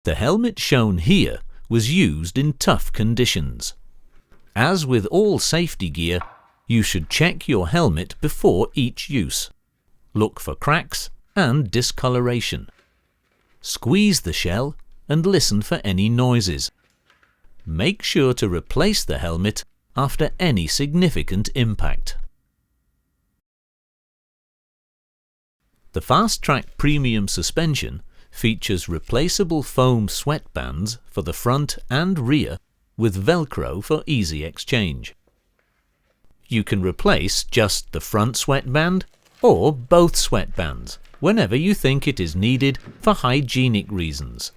The helmet shown here was used in tough conditions. As with all safety gear, you should check your helmet before each use. Look for cracks and discoloration. Squeeze the shell and listen for any noises. Make sure to replace the helmet after any significant impact. The Fast Track Premium suspension features replaceable foam sweatbands for the front and rear with Velcro for easy exchange. You can replace just the front sweatband or both sweatbands whenever you think it is needed for hygienic reasons.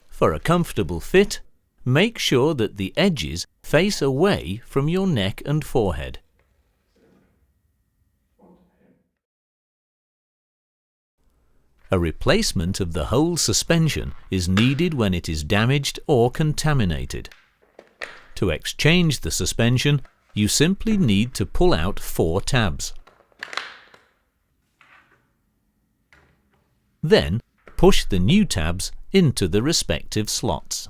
For a comfortable fit, make sure that the edges face away from your neck and forehead. A replacement of the whole suspension is needed when it is damaged or contaminated. To exchange the suspension, you simply need to pull out 4 tabs. Then push the new tabs into the respective slots.